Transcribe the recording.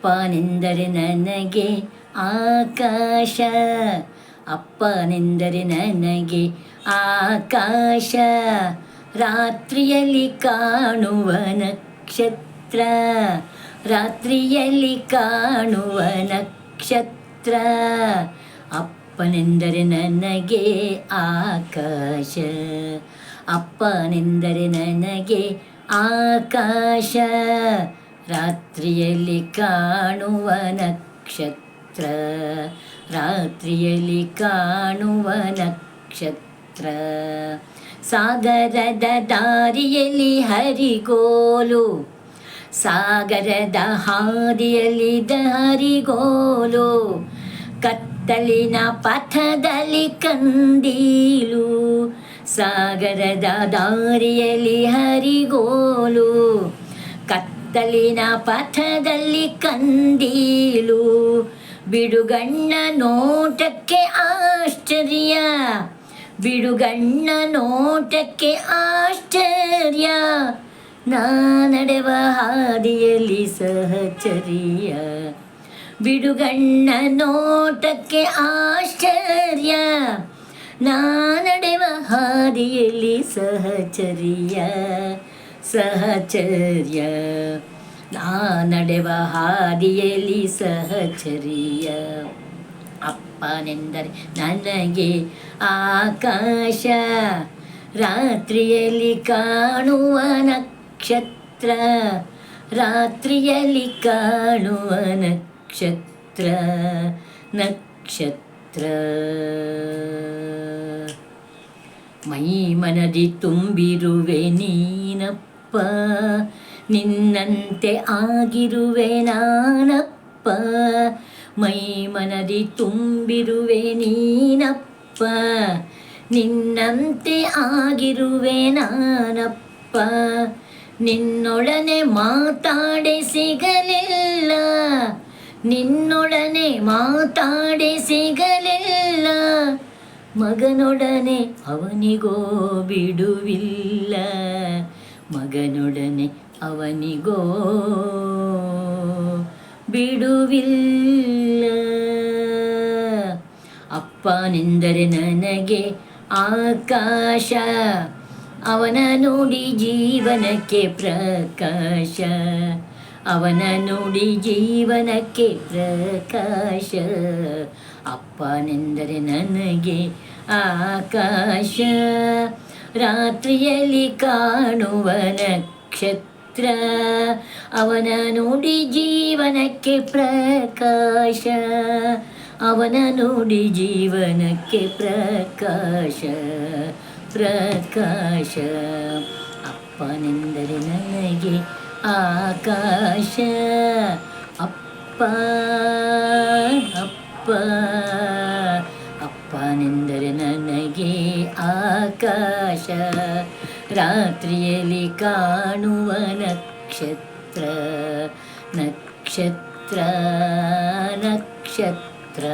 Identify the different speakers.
Speaker 1: ಅಪ್ಪನೆಂದರೆ ನನಗೆ ಆಕಾಶ, ಅಪ್ಪನೆಂದರೆ ನನಗೆ ಆಕಾಶ, ರಾತ್ರಿಯಲ್ಲಿ ಕಾಣುವ ನಕ್ಷತ್ರ, ರಾತ್ರಿಯಲ್ಲಿ ಕಾಣುವ ನಕ್ಷತ್ರ. ಅಪ್ಪನೆಂದರೆ ನನಗೆ ಆಕಾಶ, ಅಪ್ಪನೆಂದರೆ ನನಗೆ ಆಕಾಶ, ರಾತ್ರಿಯಲ್ಲಿ ಕಾಣುವ ನಕ್ಷತ್ರ, ರಾತ್ರಿಯಲ್ಲಿ ಕಾಣುವ ನಕ್ಷತ್ರ. ಸಾಗರದ ದಾರಿಯಲ್ಲಿ ಹರಿಗೋಲು, ಸಾಗರದ ಹಾದಿಯಲ್ಲಿ ದಾರಿಗೋಲು, ಕತ್ತಲಿನ ಪಥದಲ್ಲಿ ಕಂದೀಲು. ಸಾಗರದ ದಾರಿಯಲ್ಲಿ ಹರಿಗೋಲು, ಕತ್ತಲಿನ ಪಥದಲ್ಲಿ ಕಂದೀಲು. ಬಿಡುಗಣ್ಣ ನೋಟಕ್ಕೆ ಆಶ್ಚರ್ಯ, ಬಿಡುಗಣ್ಣ ನೋಟಕ್ಕೆ ಆಶ್ಚರ್ಯ, ನಾ ನಡೆವ ಹಾದಿಯಲ್ಲಿ ಸಹಚರ್ಯ. ಬಿಡುಗಣ್ಣ ನೋಟಕ್ಕೆ ಆಶ್ಚರ್ಯ, ನಾ ನಡೆವ ಹಾದಿಯಲ್ಲಿ ಸಹಚರ್ಯ, ಸಹಚರ್ಯ, ನಾ ನಡೆವ ಹಾದಿಯಲ್ಲಿ ಸಹಚರ್ಯ. ಅಪ್ಪನೆಂದರೆ ನನಗೆ ಆಕಾಶ, ರಾತ್ರಿಯಲ್ಲಿ ಕಾಣುವ ನಕ್ಷತ್ರ, ರಾತ್ರಿಯಲ್ಲಿ ಕಾಣುವ ನಕ್ಷತ್ರ, ನಕ್ಷತ್ರ. ಮೈ ಮನದಿ ತುಂಬಿರುವೆ ನೀನಪ್ಪ, ನಿನ್ನಂತೆ ಆಗಿರುವೆ ನಾನಪ್ಪ. ಮೈ ಮನದಿ ತುಂಬಿರುವೆ ನೀನಪ್ಪ, ನಿನ್ನಂತೆ ಆಗಿರುವೆ ನಾನಪ್ಪ. ನಿನ್ನೊಡನೆ ಮಾತಾಡಿ ಸಿಗಲಿಲ್ಲ, ನಿನ್ನೊಡನೆ ಮಾತಾಡಿ ಸಿಗಲಿಲ್ಲ. ಮಗನೊಡನೆ ಅವನಿಗೋ ಬಿಡುವಿಲ್ಲ, ಮಗನೊಡನೆ ಅವನಿಗೋ ಬಿಡುವಿಲ್ಲ. ಅಪ್ಪನೆಂದರೆ ನನಗೆ ಆಕಾಶ, ಅವನ ನುಡಿ ಜೀವನಕ್ಕೆ ಪ್ರಕಾಶ, ಅವನ ನುಡಿ ಜೀವನಕ್ಕೆ ಪ್ರಕಾಶ. ಅಪ್ಪನೆಂದರೆ ನನಗೆ ಆಕಾಶ, ರಾತ್ರಿಯಲ್ಲಿ ಕಾಣುವ ನಕ್ಷತ್ರ, ಅವನ ನುಡಿ ಜೀವನಕ್ಕೆ ಪ್ರಕಾಶ, ಅವನ ನುಡಿ ಜೀವನಕ್ಕೆ ಪ್ರಕಾಶ, ಪ್ರಕಾಶ. ಅಪ್ಪನೆಂದರೆ ನನಗೆ ಆಕಾಶ, ಅಪ್ಪ ಅಪ್ಪ, ಅಪ್ಪನೆಂದರೆ ನನಗೆ ಆಕಾಶ, ರಾತ್ರಿಯಲ್ಲಿ ಕಾಣುವ ನಕ್ಷತ್ರ, ನಕ್ಷತ್ರ, ನಕ್ಷತ್ರ.